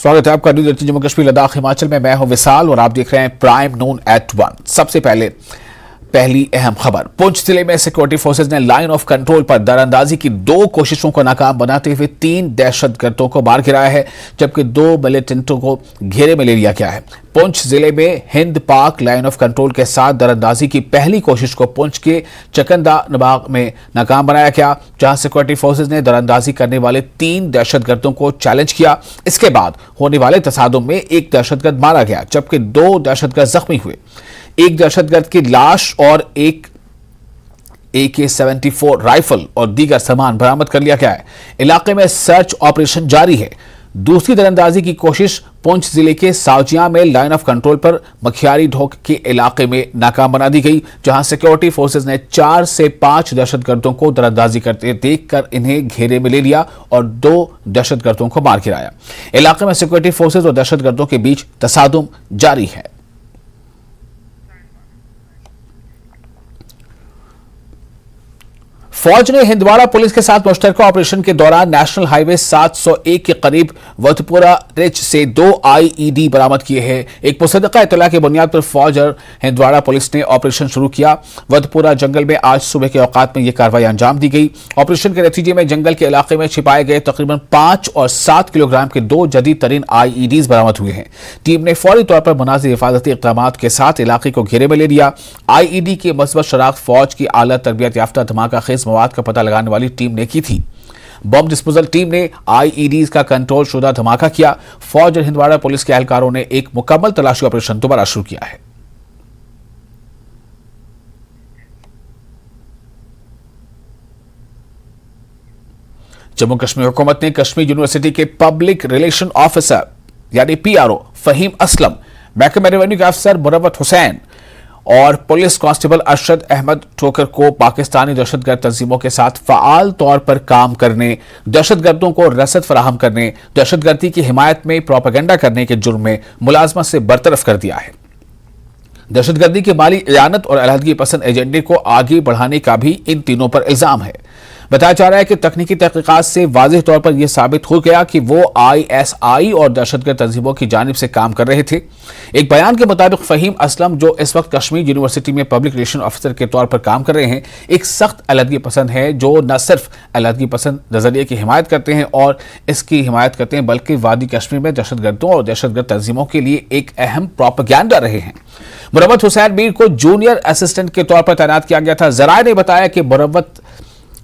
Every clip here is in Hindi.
स्वागत है आपका न्यूज जम्मू कश्मीर लद्दाख हिमाचल में। मैं हूं विशाल और आप देख रहे हैं प्राइम नून एट 1। सबसे पहली अहम खबर। पुंछ जिले में सिक्योरिटी फोर्सेज ने लाइन ऑफ कंट्रोल पर दरअंदाजी की 2 कोशिशों को नाकाम बनाते हुए 3 दहशतगर्दों को मार गिराया है, जबकि 2 मिलिटेंटों को घेरे में ले लिया गया है। पुंछ जिले में हिंद पाक लाइन ऑफ कंट्रोल के साथ दरअंदाजी की पहली कोशिश को पुंछ के चकंदा नबाग में नाकाम बनाया गया, जहां सिक्योरिटी फोर्सेज ने दरअंदाजी करने वाले 3 दहशतगर्दों को चैलेंज किया। इसके बाद होने वाले तसादुम में 1 दहशतगर्द मारा गया, जबकि 2 दहशतगर्द जख्मी हुए। एक दहशतगर्द की लाश और एक AK-74 राइफल और दीगर सामान बरामद कर लिया गया है। इलाके में सर्च ऑपरेशन जारी है। दूसरी दरअंदाजी की कोशिश पुंछ जिले के सावजिया में लाइन ऑफ कंट्रोल पर मखियारी ढोक के इलाके में नाकाम बना दी गई, जहां सिक्योरिटी फोर्सेज ने 4 से 5 दहशतगर्दों को दरअंदाजी करते देखकर इन्हें घेरे में ले लिया और 2 दहशतगर्दों को मार गिराया। इलाके में सिक्योरिटी फोर्सेज और दहशतगर्दों के बीच तसादुम जारी है। फौज ने हिंदवाड़ा पुलिस के साथ मुश्तरका ऑपरेशन के दौरान नेशनल हाईवे 701 के करीब वतपुरा रिच से 2 IED बरामद किए हैं। एक मुसद्दका इत्तला की बुनियाद पर फौज और हिंदवाड़ा पुलिस ने ऑपरेशन शुरू किया। वतपुरा जंगल में आज सुबह के औकात में यह कार्रवाई अंजाम दी गई। ऑपरेशन के नतीजे में जंगल के इलाके में छिपाए गए तकरीबन 5 और 7 किलोग्राम के 2 जदीद तरीन IEDs बरामद हुए हैं। टीम ने फौरी तौर पर मुनासिब हिफाजती इक़दामात के साथ इलाके को घेरे में ले लिया। IED की मस्बत शनाख्त फौज की आला तरबियत याफ्ता धमाका खेज मवाद का पता लगाने वाली टीम ने की थी। बम डिस्पोजल टीम ने IEDs का कंट्रोल शुदा धमाका किया। फौज और हिंदवाड़ा पुलिस के एहलकारों ने एक मुकम्मल तलाशी ऑपरेशन दोबारा शुरू किया है। जम्मू कश्मीर हुकूमत ने कश्मीर यूनिवर्सिटी के पब्लिक रिलेशन ऑफिसर यानी PRO फहीम असलम, महकमा रेवेन्यू के अफसर मुरव्वत हुसैन और पुलिस कांस्टेबल अरशद अहमद ठोकर को पाकिस्तानी दहशतगर्द तंजीमों के साथ फ़आल तौर पर काम करने, दहशतगर्दों को रसद फराहम करने, दहशतगर्दी की हिमायत में प्रोपेगेंडा करने के जुर्म में मुलाजमत से बरतरफ कर दिया है। दहशतगर्दी के माली इयानत और अलहदगी पसंद एजेंडे को आगे बढ़ाने का भी इन तीनों पर इल्जाम है। बताया जा रहा है कि तकनीकी तहकीकात से वाज़ेह तौर पर यह साबित हो गया कि वो ISI और दहशतगर्द तंजीमों की जानिब से काम कर रहे थे। एक बयान के मुताबिक फहीम असलम, जो इस वक्त कश्मीर यूनिवर्सिटी में पब्लिक रिलेशन ऑफिसर के तौर पर काम कर रहे हैं, एक सख्त अलहदगी पसंद है जो न सिर्फ अलहदगी पसंद नजरिए की हिमायत करते हैं और इसकी हिमायत करते हैं, बल्कि वादी कश्मीर में दहशतगर्दों और दहशतगर्द तंजीमों के लिए एक अहम प्रोपेगेंडा रहे हैं। मुरव्वत हुसैन मीर को जूनियर असिस्टेंट के तौर पर तैनात किया गया था। जराये ने बताया कि मुरव्वत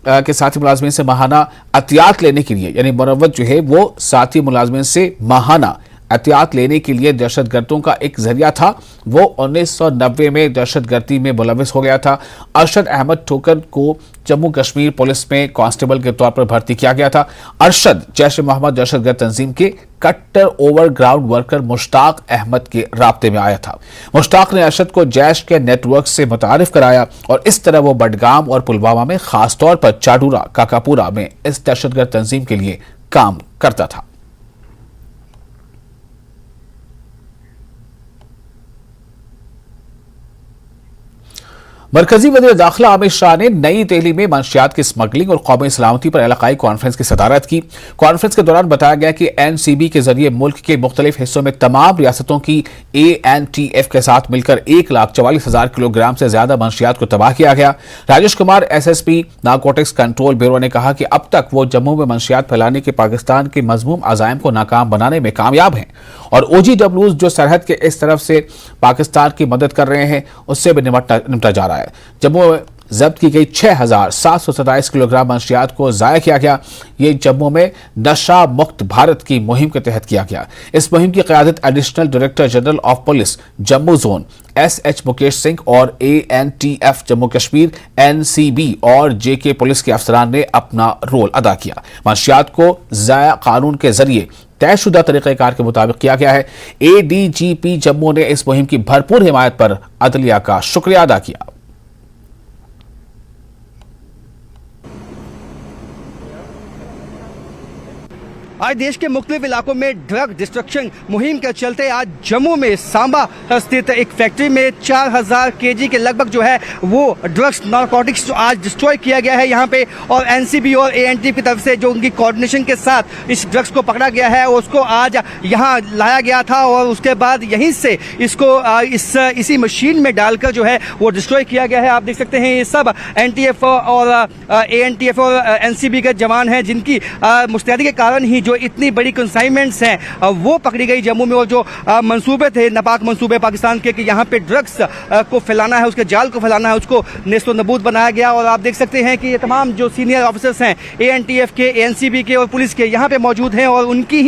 के साथी मुलाजमीन से माहाना एहतियात लेने के लिए, यानी मुरव्वत जो है वो साथी मुलाजमीन से माहाना एहतियात लेने के लिए दहशतगर्दों का एक जरिया था। वो 1990 में दहशतगर्दी में मुलविस हो गया था। अरशद अहमद ठोकर को जम्मू कश्मीर पुलिस में कांस्टेबल के तौर पर भर्ती किया गया था। अरशद जैश ए मोहम्मद दहशतगर्द तंजीम के कट्टर ओवरग्राउंड वर्कर मुश्ताक अहमद के राब्ते में आया था। मुश्ताक ने अरशद को जैश के नेटवर्क से मुतारिफ कराया और इस तरह वो बडगाम और पुलवामा में खासतौर पर चाडूरा काकापुरा में इस दहशतगर्द तंजीम के लिए काम करता था। मरकजी वज़ीर दाखिला अमित शाह ने नई दिल्ली में मंशियात की स्मगलिंग और कौमी सलामती पर इलाकाई कॉन्फ्रेंस की सदारत की। कॉन्फ्रेंस के दौरान बताया गया कि NCB के जरिए मुल्क के मुख्तलिफ हिस्सों में तमाम रियासतों की ANTF के साथ मिलकर 1,44,000 किलोग्राम से ज्यादा मंशियात को तबाह किया गया। Rajesh Kumar SSP narcotics control bureau ने कहा कि अब तक वो जम्मू में मंशियात फैलाने के पाकिस्तान के मजमूम अज़ाइम को नाकाम बनाने में कामयाब हैं और OGWs जो सरहद के इस तरफ से पाकिस्तान की मदद कर रहे हैं उससे भी निपटा जा रहा है। जम्मू में जब्त की गई 6,727 किलोग्राम मंशियात को जाया किया गया। ये जम्मू में नशा मुक्त भारत की मुहिम के तहत किया गया। इस मुहिम की क़यादत additional director general of police Jammu zone SH Mukesh Singh और ANTF जम्मू कश्मीर NCB और JK पुलिस के अफसरान ने अपना रोल अदा किया। मंशियात को ज़ाया कानून के जरिए तयशुदा तरीक़ेकार के मुताबिक किया गया है। ADGP जम्मू ने इस मुहिम की भरपूर हिमायत पर अदलिया का शुक्रिया अदा किया। आज देश के मुख्तलिफ इलाकों में ड्रग डिस्ट्रक्शन मुहिम के चलते आज जम्मू में सांबा स्थित एक फैक्ट्री में 4000 केजी के लगभग जो है वो ड्रग्स नारकोटिक्स आज डिस्ट्रॉय किया गया है यहाँ पे। और एनसीबी और एएनटी की तरफ से जो उनकी कोऑर्डिनेशन के साथ इस ड्रग्स को पकड़ा गया है उसको आज यहाँ लाया गया था और उसके बाद यहीं से इसको इसी मशीन में डालकर जो है वो डिस्ट्रॉय किया गया है। आप देख सकते हैं ये सब एनटीएफ और एएनटीएफ और एनसीबी के जवान हैं जिनकी मुस्तैदी के कारण ही जो इतनी बड़ी कंसाइनमेंट्स हैं वो पकड़ी गई जम्मू में। और जो मंसूबे थे नापाक मंसूबे पाकिस्तान के कि यहाँ पे ड्रग्स को फैलाना है, उसके जाल को फैलाना है, उसको नेस्तो नबूद बनाया गया। और आप देख सकते हैं कि ये तमाम जो सीनियर ऑफिसर्स हैं एएनटीएफ के, एएनसीबी के और पुलिस के यहाँ पे मौजूद हैं और उनकी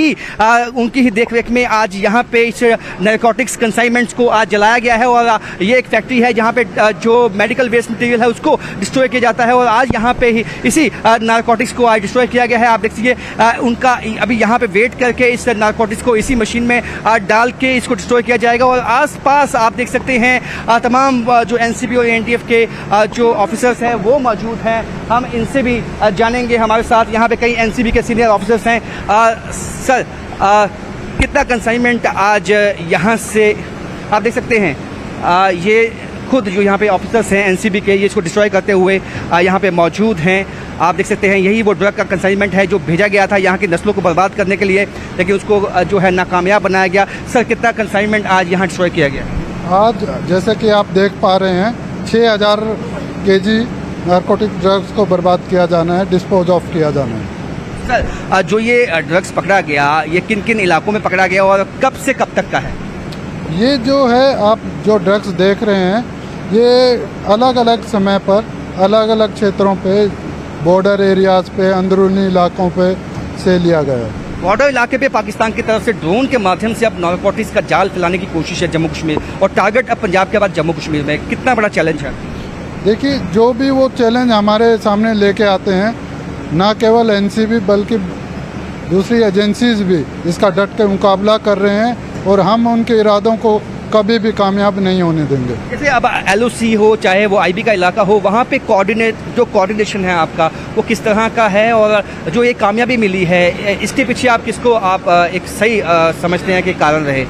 ही देखरेख में आज यहाँ पे इस नारकोटिक्स कंसाइनमेंट्स को आज जलाया गया है। और ये एक फैक्ट्री है जहाँ पे जो मेडिकल वेस्ट मटेरियल है उसको डिस्ट्रॉय किया जाता है और आज यहाँ पे ही इसी नारकोटिक्स को आज डिस्ट्रॉय किया गया है। आप देख लीजिए उनका अभी यहाँ पे वेट करके इस नारकोटिक्स को इसी मशीन में डाल के इसको डिस्ट्रॉय किया जाएगा। और आसपास आप देख सकते हैं तमाम जो एनसीबी और एएनटीएफ के जो ऑफिसर्स हैं वो मौजूद हैं। हम इनसे भी जानेंगे। हमारे साथ यहाँ पे कई एनसीबी के सीनियर ऑफिसर्स हैं। सर, कितना कंसाइनमेंट आज यहाँ से आप देख सकते हैं ये खुद जो यहाँ पे ऑफिसर्स हैं एनसीबी के ये इसको डिस्ट्रॉय करते हुए यहाँ पे मौजूद हैं। आप देख सकते हैं यही वो ड्रग का कंसाइनमेंट है जो भेजा गया था यहाँ की नस्लों को बर्बाद करने के लिए, लेकिन उसको जो है नाकामयाब बनाया गया। सर, कितना कंसाइनमेंट आज यहाँ डिस्ट्रॉय किया गया? आज जैसे कि आप देख पा रहे हैं 6000 केजी नारकोटिक ड्रग्स को बर्बाद किया जाना है, डिस्पोज ऑफ किया जाना है। सर, जो ये ड्रग्स पकड़ा गया ये किन किन इलाकों में पकड़ा गया और कब से कब तक का है? ये जो है आप जो ड्रग्स देख रहे हैं ये अलग अलग समय पर अलग अलग क्षेत्रों पे, बॉर्डर एरियाज़ पे, अंदरूनी इलाकों पे से लिया गया है। बॉर्डर इलाके पे पाकिस्तान की तरफ से ड्रोन के माध्यम से अब नारकोटिक्स का जाल फैलाने की कोशिश है जम्मू कश्मीर, और टारगेट अब पंजाब के बाद जम्मू कश्मीर में। कितना बड़ा चैलेंज है? देखिए, जो भी वो चैलेंज हमारे सामने लेके आते हैं, ना केवल एनसीबी बल्कि दूसरी एजेंसीज भी इसका डट के मुकाबला कर रहे हैं और हम उनके इरादों को कभी भी कामयाब नहीं होने देंगे। जैसे अब एलओसी हो चाहे वो आईबी का इलाका हो, वहाँ पे कोऑर्डिनेशन है आपका वो किस तरह का है और जो ये कामयाबी मिली है इसके पीछे आप किसको आप एक सही समझते हैं कि कारण रहे?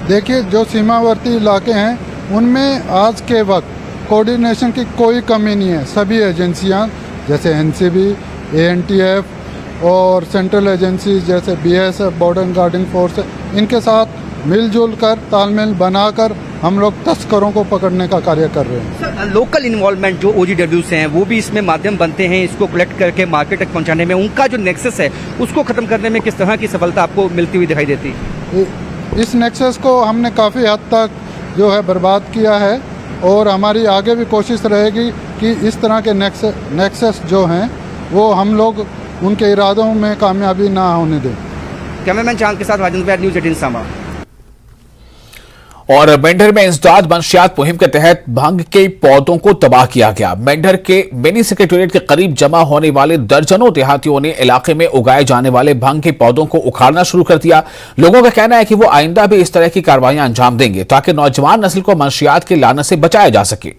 देखिए, जो सीमावर्ती इलाके हैं उनमें आज के वक्त कोऑर्डिनेशन की कोई कमी नहीं है। सभी एजेंसियाँ जैसे एनसीबी, एएनटीएफ और सेंट्रल एजेंसी जैसे बीएसएफ, बॉर्डर गार्डिंग फोर्स, इनके साथ मिलजुल कर तालमेल बनाकर हम लोग तस्करों को पकड़ने का कार्य कर रहे हैं। सर, लोकल इन्वॉल्वमेंट जो ओजीडब्ल्यूज हैं वो भी इसमें माध्यम बनते हैं इसको कलेक्ट करके मार्केट तक पहुंचाने में, उनका जो नेक्सस है उसको ख़त्म करने में किस तरह की सफलता आपको मिलती हुई दिखाई देती है? इस नेक्सस को हमने काफ़ी हद तक जो है बर्बाद किया है और हमारी आगे भी कोशिश रहेगी कि इस तरह के नेक्सस जो हैं वो हम लोग उनके इरादों में कामयाबी ना होने दें। कैमरामैन चांद के साथ राजेंद्र, न्यूज़ 18 सांबा। और मेंढर में इंसदाद मंशियात मुहिम के तहत भांग के पौधों को तबाह किया गया। मेंढर के मिनी सेक्रेटेरिएट के करीब जमा होने वाले दर्जनों देहातियों ने इलाके में उगाए जाने वाले भांग के पौधों को उखाड़ना शुरू कर दिया। लोगों का कहना है कि वो आइंदा भी इस तरह की कार्रवाइयां अंजाम देंगे ताकि नौजवान नस्ल को मंशियात की लानत से बचाया जा सके।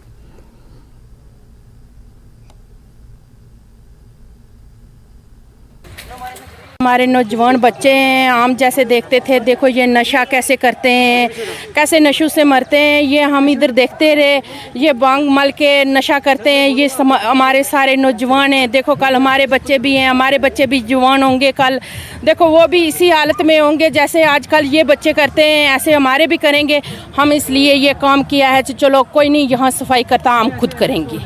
हमारे नौजवान बच्चे हैं, आम जैसे देखते थे, देखो ये नशा कैसे करते हैं, कैसे नशों से मरते हैं। ये हम इधर देखते रहे, ये बांग मल के नशा करते हैं। ये हमारे सारे नौजवान हैं, देखो कल हमारे बच्चे भी हैं, हमारे बच्चे भी जवान होंगे कल, देखो वो भी इसी हालत में होंगे जैसे आजकल ये बच्चे करते हैं, ऐसे हमारे भी करेंगे। हम इसलिए ये काम किया है, चलो कोई नहीं, यहाँ सफाई का काम खुद करेंगे।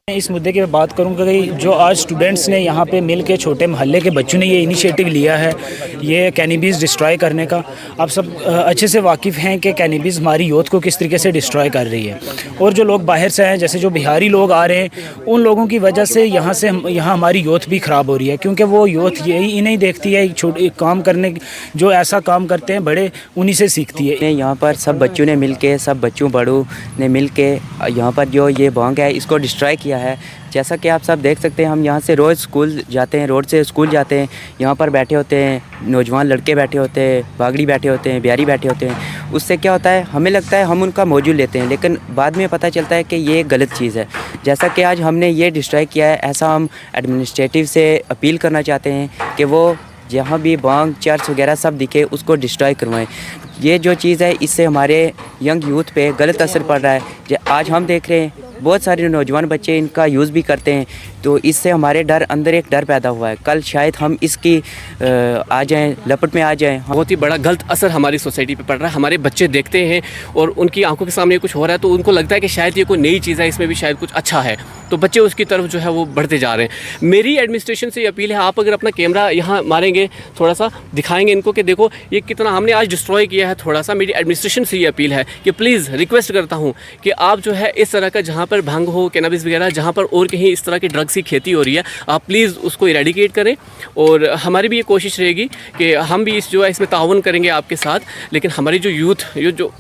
इस मुद्दे की बात करूंगा कि जो आज स्टूडेंट्स ने यहाँ पे मिल के छोटे मोहल्ले के बच्चों ने ये इनिशिएटिव लिया है ये कैनिबीज़ डिस्ट्रॉय करने का। आप सब अच्छे से वाकिफ़ हैं कि कैनिबीज़ हमारी यूथ को किस तरीके से डिस्ट्रॉय कर रही है, और जो लोग बाहर से हैं जैसे जो बिहारी लोग आ रहे हैं उन लोगों की वजह से यहाँ हमारी यूथ भी ख़राब हो रही है, क्योंकि वो यूथ यही इन्हें देखती है छोटे काम करने, जो ऐसा काम करते हैं बड़े उन्हीं से सीखती है। यहाँ पर सब बच्चों ने मिल के, सब बच्चों बड़ों ने मिल के यहाँ पर जो ये भांग है इसको डिस्ट्रॉय किया है। जैसा कि आप सब देख सकते हैं, हम यहाँ से रोज़ स्कूल जाते हैं, रोड से स्कूल जाते हैं, यहाँ पर बैठे होते हैं नौजवान लड़के बैठे होते हैं, बागड़ी बैठे होते हैं, बिहारी बैठे होते हैं। उससे क्या होता है, हमें लगता है हम उनका मौजूद लेते हैं, लेकिन बाद में पता चलता है कि ये गलत चीज़ है। जैसा कि आज हमने ये डिस्ट्रॉय किया है, ऐसा हम एडमिनिस्ट्रेटिव से अपील करना चाहते हैं कि वो जहाँ भी बांग चर्च वगैरह सब दिखे उसको डिस्ट्रॉय करवाएं। ये जो चीज़ है इससे हमारे यंग यूथ पे गलत असर पड़ रहा है। आज हम देख रहे हैं बहुत सारे नौजवान बच्चे इनका यूज़ भी करते हैं, तो इससे हमारे अंदर एक डर पैदा हुआ है, कल शायद हम इसकी आ जाएं, लपट में आ जाएं। बहुत ही बड़ा गलत असर हमारी सोसाइटी पे पड़ रहा है। हमारे बच्चे देखते हैं और उनकी आंखों के सामने कुछ हो रहा है तो उनको लगता है कि शायद ये कोई नई चीज़ है, इसमें भी शायद कुछ अच्छा है, तो बच्चे उसकी तरफ जो है वो बढ़ते जा रहे हैं। मेरी एडमिनिस्ट्रेशन से ये अपील है, आप अगर अपना कैमरा यहाँ मारेंगे, थोड़ा सा दिखाएंगे इनको कि देखो ये कितना हमने आज डिस्ट्रॉय किया है, थोड़ा सा मेरी एडमिनिस्ट्रेशन से ये अपील है कि प्लीज़ रिक्वेस्ट करता हूँ कि आप जो है इस तरह का जहाँ पर भांग हो, कैनबिस वगैरह, जहाँ पर और कहीं इस तरह की ड्रग्स की खेती हो रही है, आप प्लीज़ उसको इरेडिकेट करें। और हमारी भी ये कोशिश रहेगी कि हम भी इस जो है इसमें ताउन करेंगे आपके साथ। लेकिन हमारी जो यूथ, ये जो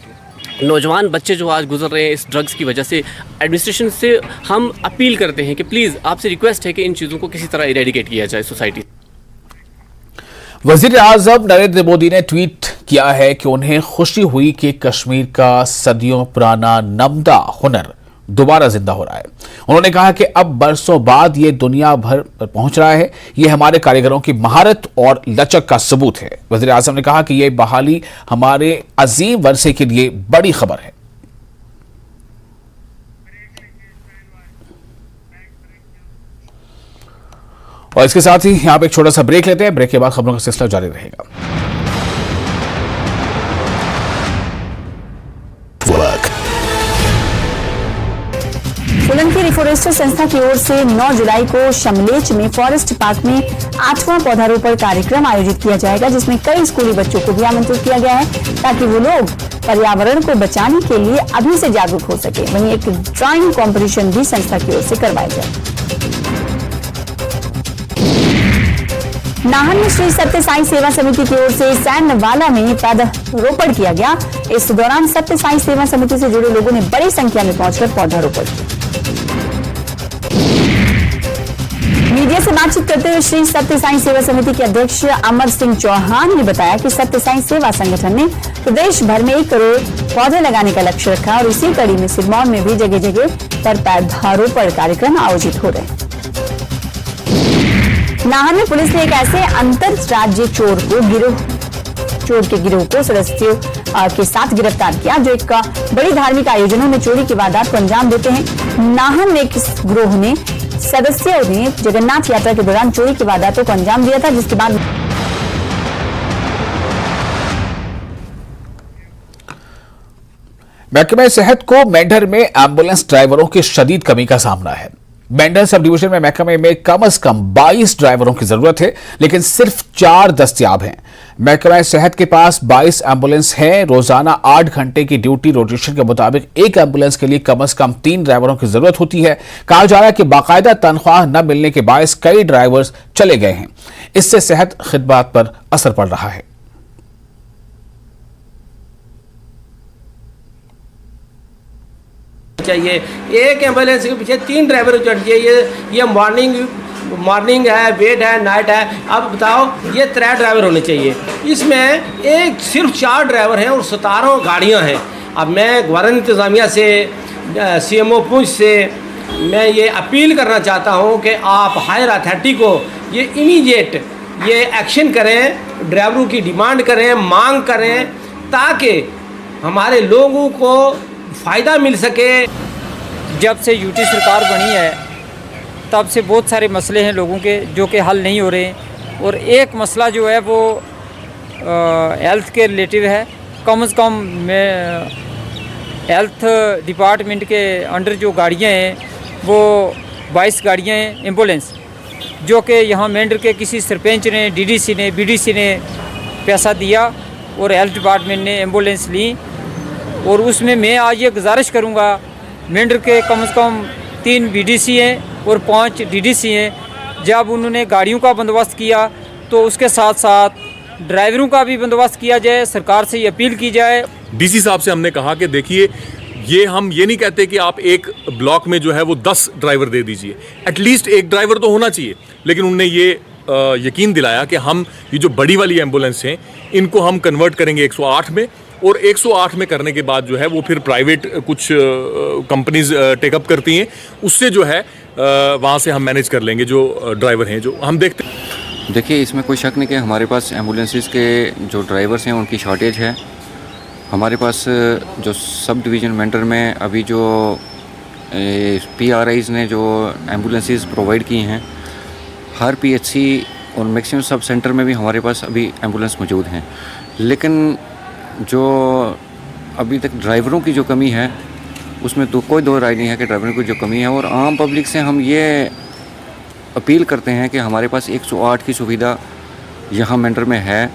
नौजवान बच्चे जो आज गुजर रहे हैं इस ड्रग्स की वजह से, एडमिनिस्ट्रेशन से हम अपील करते हैं कि प्लीज़ आपसे रिक्वेस्ट है कि इन चीज़ों को किसी तरह इरेडिकेट किया जाए सोसाइटी। वजीर आजम नरेंद्र मोदी ने ट्वीट किया है कि उन्हें खुशी हुई कि कश्मीर का सदियों पुराना नम्दा हुनर दोबारा जिंदा हो रहा है। उन्होंने कहा कि अब बरसों बाद ये दुनिया भर पर पहुंच रहा है। ये हमारे कारीगरों की महारत और लचक का सबूत है। वजीर आजम ने कहा कि ये बहाली हमारे अजीम वर्षे के लिए बड़ी खबर है। और इसके साथ ही यहां पर एक छोटा सा ब्रेक लेते हैं। ब्रेक के बाद खबरों का सिलसिला जारी रहेगा। सोलंकी रिफोरेस्टर संस्था की ओर से 9 जुलाई को शमलेच में फॉरेस्ट पार्क में 8वां पौधारोपण कार्यक्रम आयोजित किया जाएगा, जिसमें कई स्कूली बच्चों को भी आमंत्रित किया गया है ताकि वो लोग पर्यावरण को बचाने के लिए अभी से जागरूक हो सके। वहीं एक ड्राइंग कंपटीशन भी संस्था की ओर से करवाया जाए। नाहन में श्री सत्य साई सेवा समिति की ओर से सैनवाला में पौधारोपण किया गया। इस दौरान सत्य साई सेवा समिति से जुड़े लोगों ने बड़ी संख्या में पहुंचकर पौधारोपण किया। मीडिया से बातचीत करते हुए श्री सत्य साई सेवा समिति के अध्यक्ष अमर सिंह चौहान ने बताया कि सत्य साई सेवा संगठन ने प्रदेश भर में 1 करोड़ पौधे लगाने का लक्ष्य रखा और इसी कड़ी में सिरमौर में भी जगह जगह पर पौधारोपण कार्यक्रम आयोजित हो रहे हैं। नाहन में पुलिस ने एक ऐसे अंतर राज्य चोर के गिरोह को सदस्यों के साथ गिरफ्तार किया जो एक बड़ी धार्मिक आयोजनों में चोरी की वारदात को अंजाम देते हैं। नाहन में इस गिरोह ने सदस्यों ने जगन्नाथ यात्रा के दौरान चोरी की वारदातों को अंजाम दिया था, जिसके बाद महकमे सेहत को मेंढर में एम्बुलेंस ड्राइवरों की शदीद कमी का सामना है। मेंढर सब डिवीजन में महकमे में कम से कम 22 ड्राइवरों की जरूरत है, लेकिन सिर्फ 4 दस्तयाब हैं। महकमा सेहत के पास 22 एम्बुलेंस हैं। रोजाना 8 घंटे की ड्यूटी रोटेशन के मुताबिक एक एम्बुलेंस के लिए कम से कम 3 ड्राइवरों की जरूरत होती है। कहा जा रहा है कि बाकायदा तनख्वाह न मिलने के बायस कई ड्राइवर्स चले गए हैं। इससे सेहत खिदमत पर असर पड़ रहा है। चाहिए एक एम्बुलेंस के पीछे 3 ड्राइवर चाहिए। ये मॉर्निंग है, वेट है, नाइट है। अब बताओ ये 3 ड्राइवर होने चाहिए। इसमें एक सिर्फ 4 ड्राइवर हैं और 17 गाड़ियां हैं। अब मैं गवर्नर इंतज़ामिया से, CMO पुंछ से मैं ये अपील करना चाहता हूं कि आप हायर अथॉरिटी को ये इमीडिएट ये एक्शन करें, ड्राइवरों की डिमांड करें, मांग करें, ताकि हमारे लोगों को फ़ायदा मिल सके। जब से यूटी सरकार बनी है तब से बहुत सारे मसले हैं लोगों के जो कि हल नहीं हो रहे हैं। और एक मसला जो है वो हेल्थ के रिलेटिव है। कम से कम हेल्थ डिपार्टमेंट के अंडर जो गाड़ियां हैं वो 22 गाड़ियां हैं एम्बुलेंस, जो कि यहाँ मेंढर के किसी सरपंच ने, DDC ने, BDC ने पैसा दिया और हेल्थ डिपार्टमेंट ने एम्बुलेंस ली। और उसमें मैं आज ये गुजारिश करूँगा, मेंढर के कम से कम 3 BDC हैं और 5 DDC हैं। जब उन्होंने गाड़ियों का बंदोबस्त किया तो उसके साथ साथ ड्राइवरों का भी बंदोबस्त किया जाए। सरकार से ये अपील की जाए। DC साहब से हमने कहा कि देखिए, हम ये नहीं कहते कि आप एक ब्लॉक में जो है वो 10 ड्राइवर दे दीजिए, एटलीस्ट एक ड्राइवर तो होना चाहिए। लेकिन उनने ये यकीन दिलाया कि हम ये जो बड़ी वाली एम्बुलेंस हैं इनको हम कन्वर्ट करेंगे 108 में, और 108 में करने के बाद जो है वो फिर प्राइवेट कुछ कंपनीज टेकअप करती हैं, उससे जो है वहाँ से हम मैनेज कर लेंगे जो ड्राइवर हैं जो हम देखते हैं। देखिए, इसमें कोई शक नहीं कि हमारे पास एम्बुलेंसेस के जो ड्राइवर्स हैं उनकी शॉर्टेज है। हमारे पास जो सब डिवीज़न मेंटर में अभी जो PRIs ने जो एम्बुलेंसेस प्रोवाइड की हैं, हर PHC और मैक्सिमम सब सेंटर में भी हमारे पास अभी एम्बुलेंस मौजूद हैं। लेकिन जो अभी तक ड्राइवरों की जो कमी है उसमें तो कोई दो राय नहीं है कि ड्राइवरों की जो कमी है। और आम पब्लिक से हम ये अपील करते हैं कि हमारे पास 108 की सुविधा यहाँ मेंटर में है,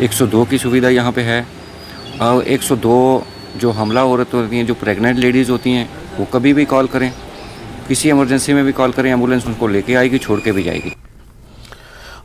102 की सुविधा यहाँ पे है, और 102 जो हमला औरत होती हैं, जो प्रेग्नेंट लेडीज़ होती हैं, वो कभी भी कॉल करें, किसी इमरजेंसी में भी कॉल करें, एम्बुलेंस उनको लेके आएगी, छोड़ के भी जाएगी।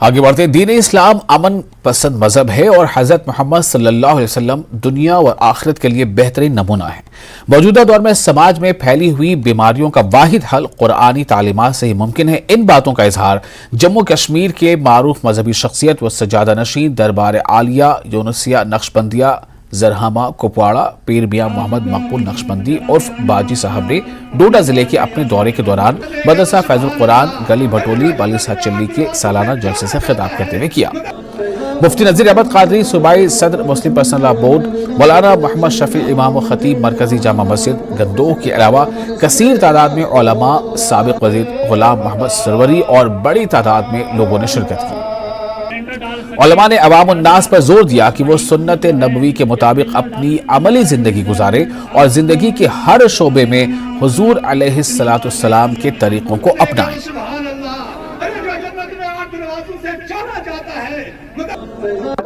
आगे बढ़ते, दीन इस्लाम अमन पसंद मजहब है और हज़रत मोहम्मद सल्लल्लाहु अलैहि वसल्लम दुनिया और आखिरत के लिए बेहतरीन नमूना है। मौजूदा दौर में समाज में फैली हुई बीमारियों का वाहिद हल कुरानी तालीमात से ही मुमकिन है। इन बातों का इजहार जम्मू कश्मीर के मारूफ मजहबी शख्सियत व सज्जादा नशीन दरबार आलिया यूनुसिया नक्शबंदिया जरहामा कुपवाड़ा पीर मियां मोहम्मद मकबूल नक्शबंदी उर्फ बाजी साहब ने डोडा जिले के अपने दौरे के दौरान मदरसा फैजुल कुरान गली भटोली बालिसा चिल्ली के सालाना जलसे से खिताब करते हुए किया। मुफ्ती नज़ीर अहमद कादरी सूबाई सदर मुस्लिम पर्सनल लॉ बोर्ड, मौलाना मोहम्मद शफी इमाम व खतीब मरकजी जामा मस्जिद गंदोह के अलावा कसीर तादाद में उलमा, साबिक वज़ीर गुलाम मोहम्मद सरवरी और बड़ी तादाद में लोगों ने शिरकत की। उलमा ने अवाम उन्नास पर जोर दिया कि वो सुन्नत नबवी के मुताबिक अपनी अमली जिंदगी गुजारे और जिंदगी के हर शोबे में हुजूर अलैहिस्सलाम के तरीकों को अपनाएं।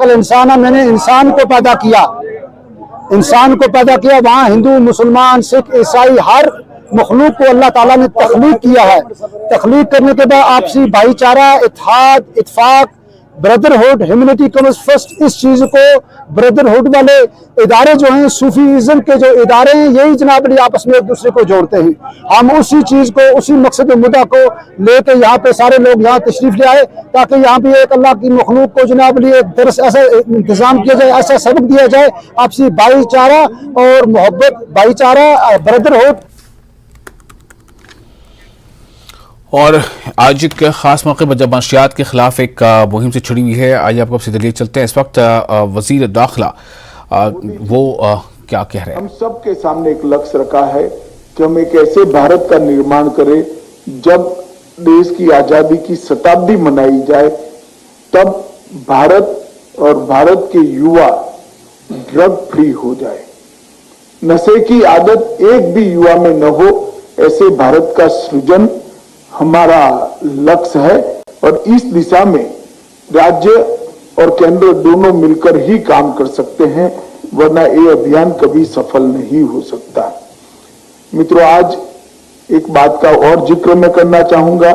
इंसान है, मैंने इंसान को पैदा किया, इंसान को पैदा किया। वहाँ हिंदू, मुसलमान, सिख, ईसाई, हर मखलूक को अल्लाह ताला ने तख्लीक किया है। तख्लीक करने के बाद आपसी भाईचारा, इत्तेहाद, इत्तेफाक, ब्रदरहुड, ह्यूमैनिटी कम्स फर्स्ट, इस चीज को ब्रदरहुड वाले इदारे जो हैं, सूफीज़म के जो इदारे हैं, यही जनाब आपस में एक दूसरे को जोड़ते हैं। हम उसी चीज को, उसी मकसद मुद्दा को लेके यहाँ पे सारे लोग यहाँ तशरीफ ले आए ताकि यहाँ पे एक अल्लाह की मखलूक को जनाब एक दरस ऐसा इंतजाम किया जाए, ऐसा सबक दिया जाए, आपसी भाईचारा और मोहब्बत, भाईचारा, ब्रदरहुड। और आज एक खास मौके पर जब मंशियात के खिलाफ एक मुहिम से छिड़ी हुई है, आइए आपको सीधे ले चलते हैं। इस वक्त वजीर दाखिला वो क्या कह रहे हैं। हम सब के सामने एक लक्ष्य रखा है कि हम एक ऐसे भारत का निर्माण करें जब देश की आजादी की शताब्दी मनाई जाए, तब भारत और भारत के युवा ड्रग फ्री हो जाए, नशे की आदत एक भी युवा में न हो, ऐसे भारत का सृजन हमारा लक्ष्य है। और इस दिशा में राज्य और केंद्र दोनों मिलकर ही काम कर सकते हैं, वरना ये अभियान कभी सफल नहीं हो सकता। मित्रों, आज एक बात का और जिक्र मैं करना चाहूंगा।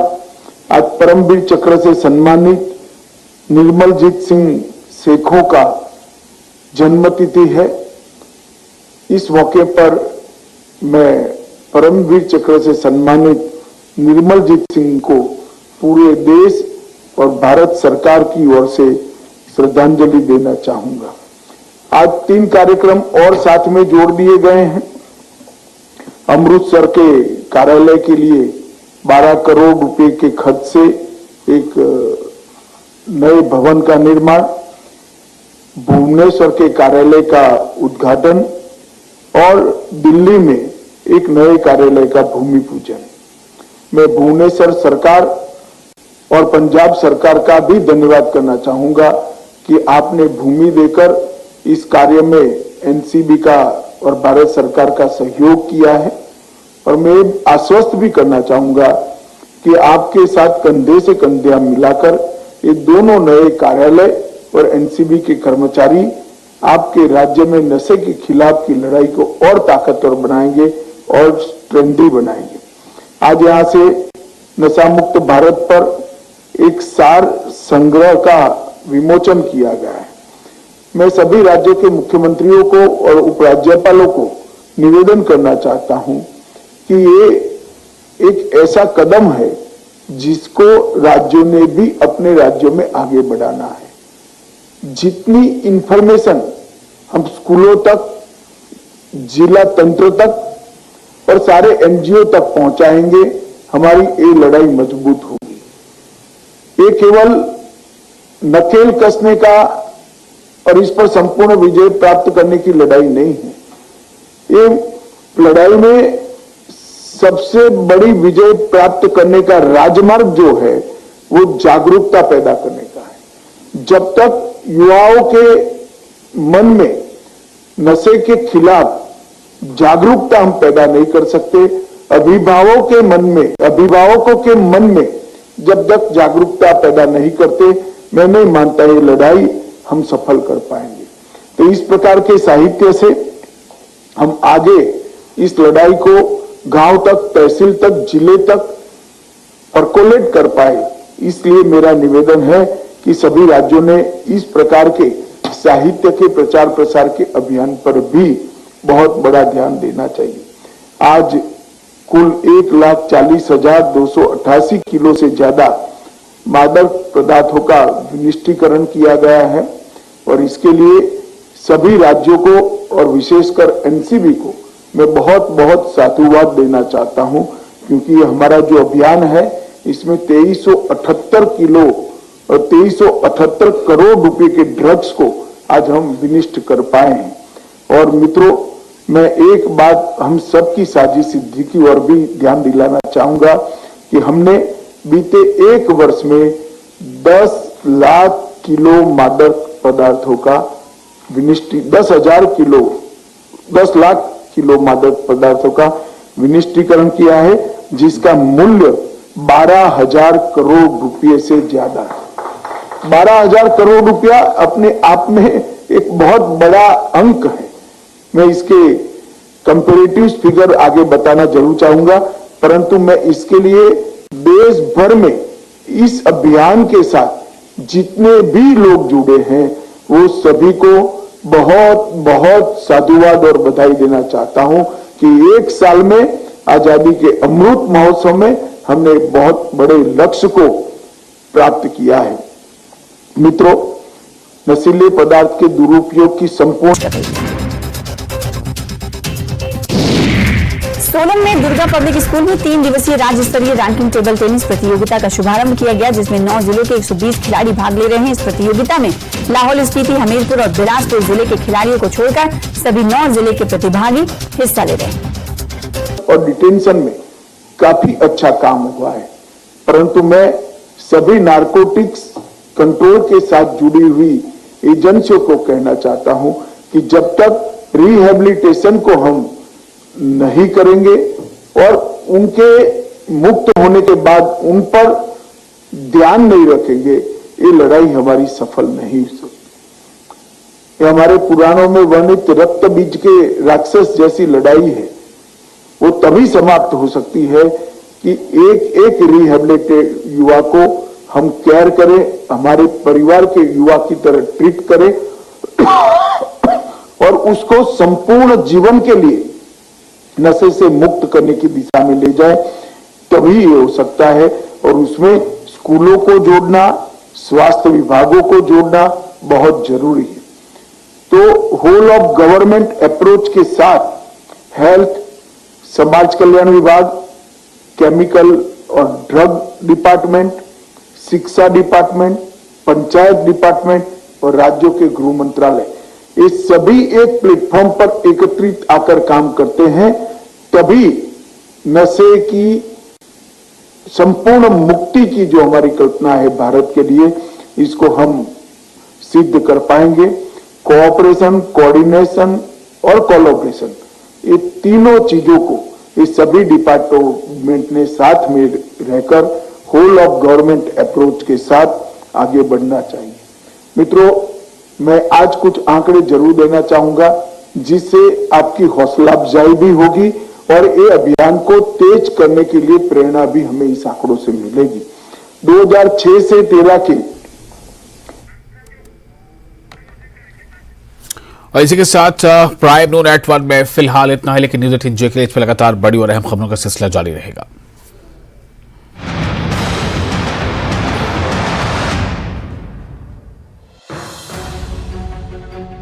आज परमवीर चक्र से सम्मानित निर्मलजीत सिंह सेखों का जन्मतिथि है। इस मौके पर मैं परमवीर चक्र से सम्मानित निर्मलजीत सिंह को पूरे देश और भारत सरकार की ओर से श्रद्धांजलि देना चाहूंगा। आज 3 कार्यक्रम और साथ में जोड़ दिए गए हैं। अमृतसर के कार्यालय के लिए 12 करोड़ रुपए के खर्च से एक नए भवन का निर्माण, भुवनेश्वर के कार्यालय का उद्घाटन और दिल्ली में एक नए कार्यालय का भूमि पूजन। मैं भुवनेश्वर सरकार और पंजाब सरकार का भी धन्यवाद करना चाहूंगा कि आपने भूमि देकर इस कार्य में एनसीबी का और भारत सरकार का सहयोग किया है। और मैं आश्वस्त भी करना चाहूंगा कि आपके साथ कंधे से कंधे मिलाकर ये दोनों नए कार्यालय और एनसीबी के कर्मचारी आपके राज्य में नशे के खिलाफ की लड़ाई को और ताकतवर बनाएंगे और ट्रेंडी बनाएंगे। आज यहाँ से नशा मुक्त भारत पर एक सार संग्रह का विमोचन किया गया है। मैं सभी राज्यों के मुख्यमंत्रियों को और उपराज्यपालों को निवेदन करना चाहता हूं कि ये एक ऐसा कदम है जिसको राज्यों ने भी अपने राज्यों में आगे बढ़ाना है। जितनी इंफॉर्मेशन हम स्कूलों तक, जिला तंत्र तक और सारे एनजीओ तक पहुंचाएंगे, हमारी ये लड़ाई मजबूत होगी। ये केवल नकेल कसने का और इस पर संपूर्ण विजय प्राप्त करने की लड़ाई नहीं है। ये लड़ाई में सबसे बड़ी विजय प्राप्त करने का राजमार्ग जो है वो जागरूकता पैदा करने का है। जब तक युवाओं के मन में नशे के खिलाफ जागरूकता हम पैदा नहीं कर सकते, अभिभावकों के मन में जब तक जागरूकता पैदा नहीं करते, मैं नहीं मानता ये लड़ाई हम सफल कर पाएंगे। तो इस प्रकार के साहित्य से हम आगे इस लड़ाई को गांव तक, तहसील तक, जिले तक परकोलेट कर पाए। इसलिए मेरा निवेदन है कि सभी राज्यों ने इस प्रकार के साहित्य के प्रचार प्रसार के अभियान पर भी बहुत बड़ा ध्यान देना चाहिए। आज कुल 1,40,288 किलो से ज्यादा मादक पदार्थों का विनिष्टीकरण किया गया है और इसके लिए सभी राज्यों को और विशेषकर एनसीबी को मैं बहुत बहुत साधुवाद देना चाहता हूं, क्योंकि हमारा जो अभियान है इसमें 2378 किलो और 2378 करोड़ रुपए के ड्रग्स को आज हम विनिष्ट कर पाए हैं। और मित्रों, मैं एक बात हम सबकी साझी सिद्धि की ओर भी ध्यान दिलाना चाहूंगा कि हमने बीते एक वर्ष में 10 लाख किलो मादक पदार्थों का 10 लाख किलो मादक पदार्थों का विनिष्टीकरण किया है, जिसका मूल्य 12,000 करोड़ रुपए से ज्यादा है। 12,000 करोड़ रुपया अपने आप में एक बहुत बड़ा अंक है। मैं इसके कंपैरेटिव फिगर आगे बताना जरूर चाहूंगा, परंतु मैं इसके लिए देश भर में इस अभियान के साथ जितने भी लोग जुड़े हैं वो सभी को बहुत बहुत साधुवाद और बधाई देना चाहता हूं कि एक साल में आजादी के अमृत महोत्सव में हमने बहुत बड़े लक्ष्य को प्राप्त किया है। मित्रों, नशीले पदार्थ के दुरुपयोग की संपूर्ण सोलन में दुर्गा पब्लिक स्कूल में 3 दिवसीय राज्य स्तरीय रैंकिंग टेबल टेनिस प्रतियोगिता का शुभारंभ किया गया, जिसमें 9 जिलों के 120 खिलाड़ी भाग ले रहे हैं। इस प्रतियोगिता में लाहौल स्पीति, हमीरपुर और बिलासपुर जिले के खिलाड़ियों को छोड़कर सभी 9 जिले के प्रतिभागी हिस्सा ले रहे हैं। और डिटेंशन में काफी अच्छा काम हुआ है, परंतु मैं सभी नारकोटिक्स कंट्रोल के साथ जुड़ी हुई एजेंसियों को कहना चाहता हूं कि जब तक रिहेबिलिटेशन को हम नहीं करेंगे और उनके मुक्त होने के बाद उन पर ध्यान नहीं रखेंगे, ये लड़ाई हमारी सफल नहीं हो सकती। ये हमारे पुराणों में वर्णित रक्त बीज के राक्षस जैसी लड़ाई है। वो तभी समाप्त हो सकती है कि एक एक रिहेबिलिटेड युवा को हम केयर करें, हमारे परिवार के युवा की तरह ट्रीट करें और उसको संपूर्ण जीवन के लिए नशे से मुक्त करने की दिशा में ले जाए, तभी ये हो सकता है। और उसमें स्कूलों को जोड़ना, स्वास्थ्य विभागों को जोड़ना बहुत जरूरी है। तो होल ऑफ गवर्नमेंट अप्रोच के साथ हेल्थ, समाज कल्याण विभाग, केमिकल और ड्रग डिपार्टमेंट, शिक्षा डिपार्टमेंट, पंचायत डिपार्टमेंट और राज्यों के गृह मंत्रालय, ये सभी एक प्लेटफॉर्म पर एकत्रित आकर काम करते हैं, तभी नशे की संपूर्ण मुक्ति की जो हमारी कल्पना है भारत के लिए, इसको हम सिद्ध कर पाएंगे। कोऑपरेशन, कोऑर्डिनेशन और कोलैबोरेशन, ये तीनों चीजों को ये सभी डिपार्टमेंट ने साथ में रहकर होल ऑफ गवर्नमेंट अप्रोच के साथ आगे बढ़ना चाहिए। मित्रों, मैं आज कुछ आंकड़े जरूर देना चाहूंगा जिससे आपकी हौसला अफजाई भी होगी और ये अभियान को तेज करने के लिए प्रेरणा भी हमें इस आंकड़ों से मिलेगी। 2006 से 13 के और इसी के साथ प्राइम नून एट 1 में फिलहाल इतना है, लेकिन न्यूज 18 जे के लिए लगातार बड़ी और अहम खबरों का सिलसिला जारी रहेगा।